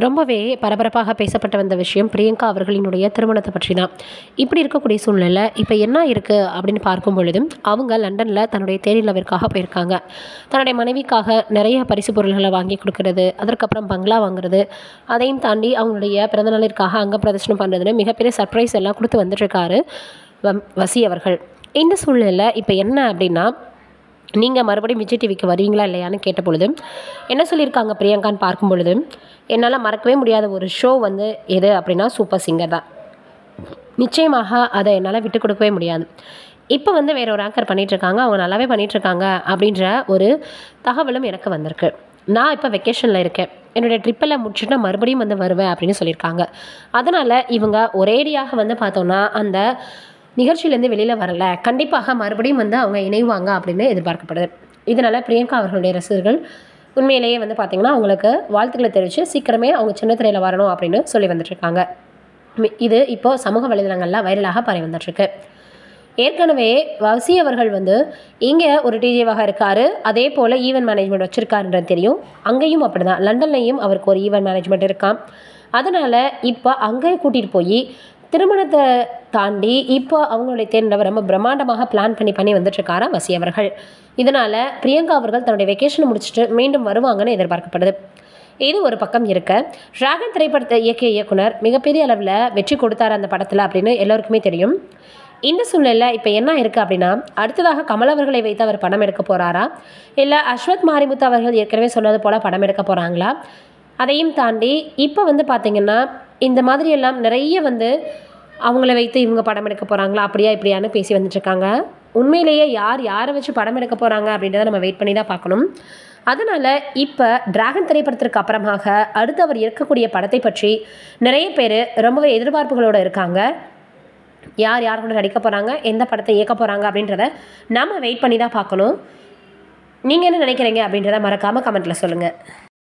ரொம்பவே பரபரப்பாக பேசப்பட்டு வந்த விஷயம் பிரியங்கா அவர்களினுடைய திருமணத்தை பற்றி தான். இப்படி இருக்கக்கூடிய சூழ்நிலை இப்போ என்ன இருக்குது அப்படின்னு பார்க்கும் பொழுதும், அவங்க லண்டனில் தன்னுடைய தேனிலவிற்காக போயிருக்காங்க. தன்னுடைய மனைவிக்காக நிறைய பரிசு பொருள்களை வாங்கி கொடுக்கறது, அதற்கப்புறம் பங்களா வாங்குறது, அதையும் தாண்டி அவங்களுடைய பிறந்தநாளிற்காக அங்க பிரதர்ஷனம் பண்ணுறதுன்னு மிகப்பெரிய சர்ப்ரைஸ் எல்லாம் கொடுத்து வந்துட்டுருக்காரு வசி அவர்கள். இந்த சூழ்நிலை இப்போ என்ன அப்படின்னா, நீங்கள் மறுபடியும் விஜய் டிவிக்கு வருவீங்களா இல்லையான்னு கேட்ட பொழுது என்ன சொல்லியிருக்காங்க பிரியங்கான்னு பார்க்கும் பொழுது, என்னால் மறக்கவே முடியாத ஒரு ஷோ வந்து எது அப்படின்னா சூப்பர் சிங்கர் தான். நிச்சயமாக அதை என்னால் விட்டு கொடுக்கவே முடியாது. இப்போ வந்து வேற ஒரு ஆங்கர் பண்ணிகிட்ருக்காங்க, அவங்க நல்லாவே பண்ணிகிட்ருக்காங்க அப்படின்ற ஒரு தகவலும் எனக்கு வந்திருக்கு. நான் இப்போ வெக்கேஷனில் இருக்கேன், என்னுடைய ட்ரிப்பெல்லாம் முடிச்சுட்டு நான் மறுபடியும் வந்து வருவேன் அப்படின்னு சொல்லியிருக்காங்க. அதனால் இவங்க ஒரேடியாக வந்து பார்த்தோன்னா அந்த நிகழ்ச்சியிலேருந்து வெளியில் வரலை, கண்டிப்பாக மறுபடியும் வந்து அவங்க இணைவாங்க அப்படின்னு எதிர்பார்க்கப்படுது. இதனால் பிரியங்கா அவர்களுடைய ரசிகர்கள் உண்மையிலேயே வந்து பார்த்திங்கன்னா அவங்களுக்கு வாழ்த்துக்களை தெரிவித்து சீக்கிரமே அவங்க சின்ன திரையில் வரணும் அப்படின்னு சொல்லி வந்துட்டுருக்காங்க. இது இப்போது சமூக வலைதளங்களில் வைரலாக பரவி வந்துட்டுருக்கு. ஏற்கனவே வசி அவர்கள் வந்து இங்கே ஒரு டிஜேவாக இருக்கார், அதே போல் ஈவென்ட் மேனேஜ்மெண்ட் வச்சுருக்காருன்றது தெரியும். அங்கேயும் அப்படி தான், லண்டன்லேயும் அவருக்கு ஒரு ஈவென்ட் மேனேஜ்மெண்ட் இருக்கான். அதனால் இப்போ அங்கே கூட்டிகிட்டு போய் திருமணத்தை தாண்டி இப்போ அவங்களுடைய தேர்ந்தவர் ரொம்ப பிரம்மாண்டமாக பிளான் பண்ணி வந்துட்டுருக்காரா வசி அவர்கள். இதனால் பிரியங்கா அவர்கள் தன்னுடைய வெக்கேஷனை முடிச்சுட்டு மீண்டும் வருவாங்கன்னு எதிர்பார்க்கப்படுது. இது ஒரு பக்கம் இருக்க, டிராகன் திரைப்படத்தை இயக்கிய இயக்குனர் மிகப்பெரிய அளவில் வெற்றி கொடுத்தார் அந்த படத்தில் அப்படின்னு எல்லோருக்குமே தெரியும். இந்த சூழ்நிலையில் இப்போ என்ன இருக்குது அப்படின்னா, அடுத்ததாக கமல் அவர்களை வைத்து அவர் படம் எடுக்க போகிறாரா, இல்லை அஸ்வத் மாரிமுத்து அவர்கள் ஏற்கனவே சொன்னது போல் படம் எடுக்க போகிறாங்களா? அதையும் தாண்டி இப்போ வந்து பார்த்திங்கன்னா இந்த மாதிரியெல்லாம் நிறைய வந்து அவங்கள வைத்து இவங்க படம் எடுக்க போகிறாங்களா, அப்படியா இப்படியான்னு பேசி வந்துட்டுருக்காங்க. உண்மையிலேயே யாரை வச்சு படம் எடுக்க போகிறாங்க அப்படின்றத நம்ம வெயிட் பண்ணி தான் பார்க்கணும். அதனால் இப்போ டிராகன் திரைப்படத்திற்கு அப்புறமாக அடுத்து அவர் இருக்கக்கூடிய படத்தை பற்றி நிறைய பேர் ரொம்பவே எதிர்பார்ப்புகளோடு இருக்காங்க. யார் கூட நடிக்க போகிறாங்க, எந்த படத்தை இயக்க போகிறாங்க அப்படின்றத நம்ம வெயிட் பண்ணி தான் பார்க்கணும். நீங்கள் என்ன நினைக்கிறீங்க அப்படின்றத மறக்காமல் கமெண்ட்டில் சொல்லுங்கள்.